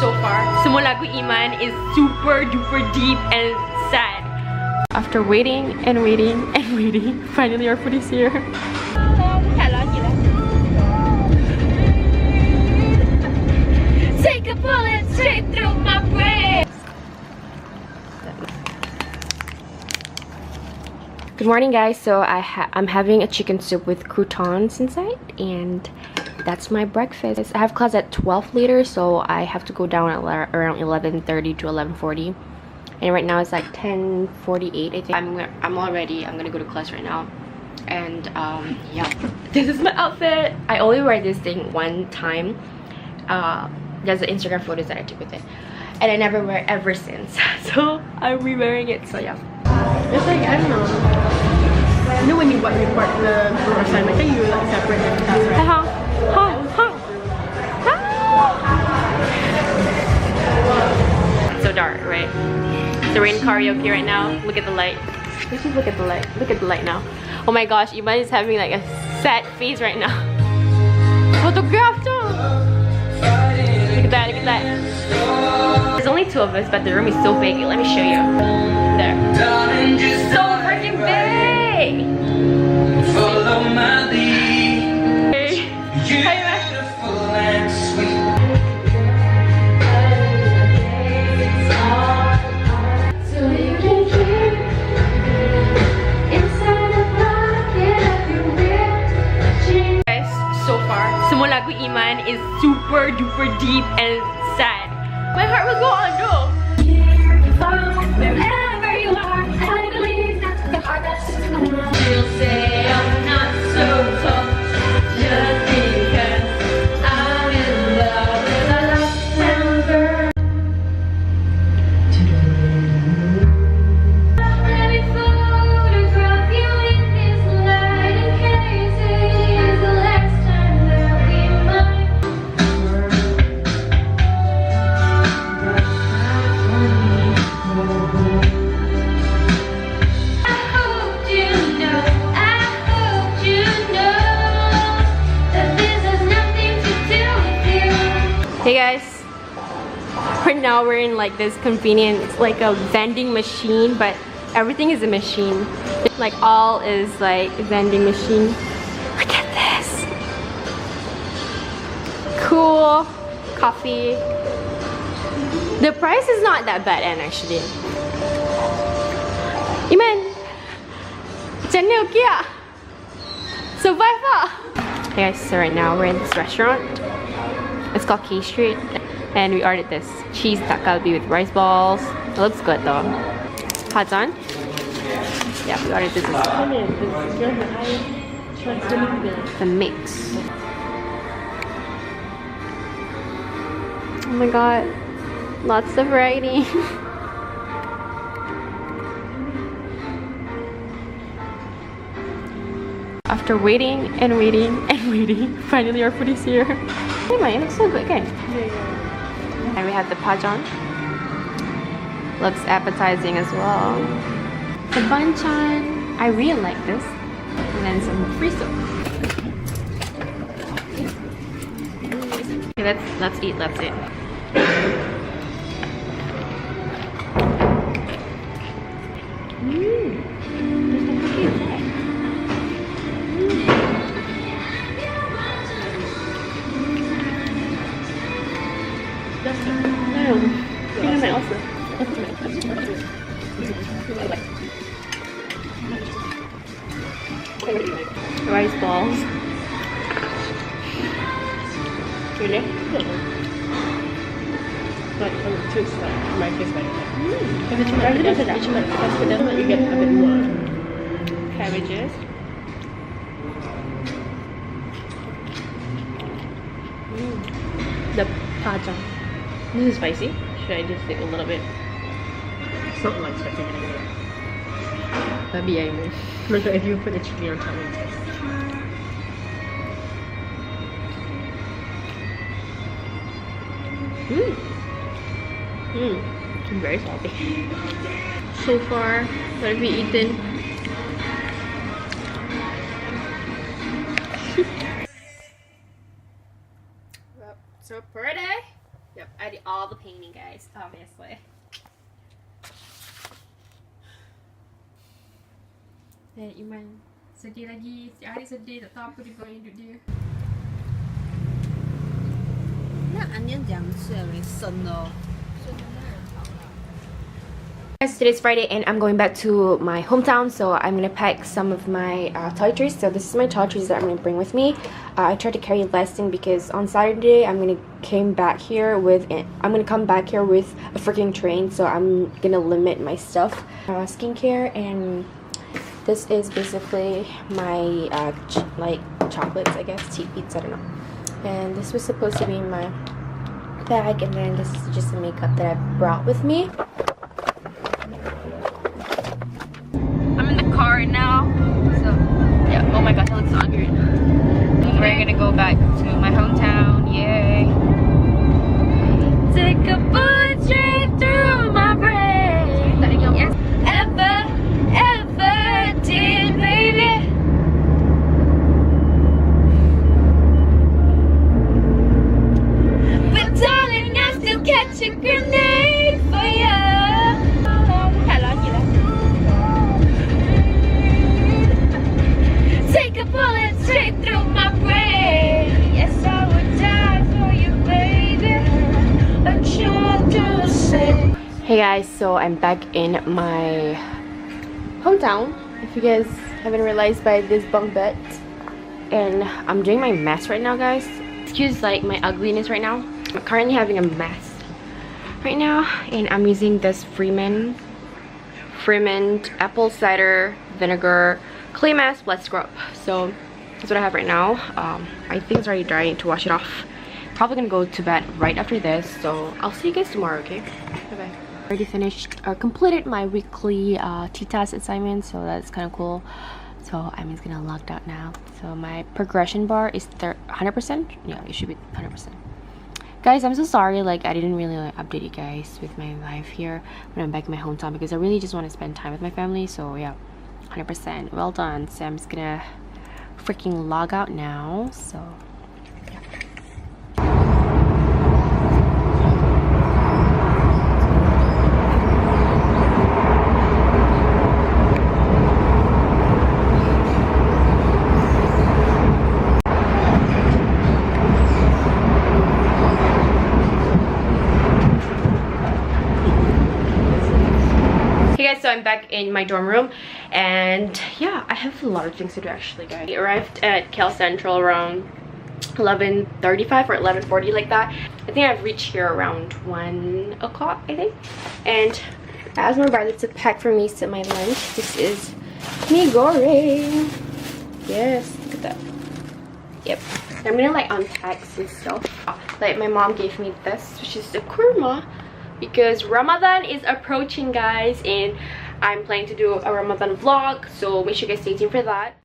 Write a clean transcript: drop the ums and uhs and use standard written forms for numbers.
so far. Semua lagu Iman is super duper deep and sad. After waiting and waiting and waiting, finally our food is here. Take a bullet straight through my brain. Good morning, guys. So I'm having a chicken soup with croutons inside, and that's my breakfast. I have class at 12 later, so I have to go down at around 11:30 to 11:40. And right now it's like 10:48. I think I'm all ready. I'm gonna go to class right now. And yeah, this is my outfit. I only wear this thing one time. There's the Instagram photos that I took with it, and I never wear it ever since. So I'll be wearing it. So yeah. It's like, I don't know. You know when you report the group assignment, then you like separate the class, right? It's so dark, right? It's rain karaoke right now. Look at the light. Let's just look at the light. Look at the light now. Oh my gosh, Iman is having like a sad face right now. Photograph too. Look at that, look at that. There's only two of us, but the room is so big. Let me show you. There. So freaking big! Follow my lead. Hey. Hi, Iman. Guys, so far, semua lagu Iman is super duper deep and sad. My heart will go on, though. Wherever you are, I believe that the heart that's just you'll say I'm not so tough just because I'm in love with a lifetime girl. Let me photograph you in this light in case it is the last time that we might. Hey guys, right now we're in like this convenient, it's like a vending machine, but everything is a machine. Like all is like a vending machine. Look at this. Cool coffee. The price is not that bad, and actually. Iman, macam ni okay ah? Survive ah? Hey guys, so right now we're in this restaurant. It's called K Street, and we ordered this cheese takalbi with rice balls. It looks good though. Hot on? Yeah, we ordered this as well. The mix. Oh my god, lots of variety. After waiting and waiting and waiting, finally our food is here. Hey man, it looks so good, okay? Yeah. And we have the pajon. Looks appetizing as well. The banchan. I really like this. And then some free soup. Okay, let's eat, let's eat. Rice balls. Really? But it tastes like my face like that. If it's like that, you get a bit more. Cabbages. The pajan. This is spicy. Should I just take a little bit? It's not like spicy anymore. Maybe I will. Not sure if you put the chili on top of it. It's very salty. So far, what have we eaten? So per day, yep, I did all the painting, guys, obviously. Dan Iman sedih lagi. Setiap hari sedih, tak tahu apa dia buat hidup dia. Guys, today's Friday and I'm going back to my hometown, so I'm gonna pack some of my toiletries. So this is my toiletries that I'm gonna bring with me. I tried to carry less thing because on Saturday I'm gonna come back here with a freaking train, so I'm gonna limit my stuff. Skincare, and this is basically my like chocolates, I guess, tea beads, I don't know. And this was supposed to be my bag, and then this is just the makeup that I brought with me. I'm in the car right now, so yeah. Oh my gosh, it looks so good. We're gonna go back to my hometown. Yay! Take a bullet straight through my brain. Yes, ever did, baby. But darling, I still catch a grenade for you. Take a bullet straight through my brain. Yes, I would die for you, baby. But you're the same. Hey guys, so I'm back in my hometown, if you guys haven't realized by this bunk bed. And I'm doing my mess right now, guys. Excuse like my ugliness right now. I'm currently having a mess right now, and I'm using this Freeman apple cider vinegar clay mask plus scrub. So that's what I have right now. I think it's already dry to wash it off. Probably gonna go to bed right after this, so I'll see you guys tomorrow, okay? Bye bye. Already finished or completed my weekly TTAS assignment, so that's kind of cool. So I'm just gonna log out now. So my progression bar is 100%. Yeah, it should be 100%. Guys, I'm so sorry, like I didn't really update you guys with my life here when I'm back in my hometown, because I really just want to spend time with my family. So yeah, 100%. Well done. So I'm just gonna freaking log out now. So yeah. So I'm back in my dorm room, and yeah, I have a lot of things to do actually, guys. I arrived at Cal Central around 11:35 or 11:40, like that. I think I've reached here around 1 o'clock, I think. And I asked my brother to pack for me some my lunch. This is mi goreng. Yes, look at that. Yep. I'm gonna like unpack some stuff. Like my mom gave me this, which is the kurma, because Ramadan is approaching, guys, and I'm planning to do a Ramadan vlog, so make sure you guys stay tuned for that.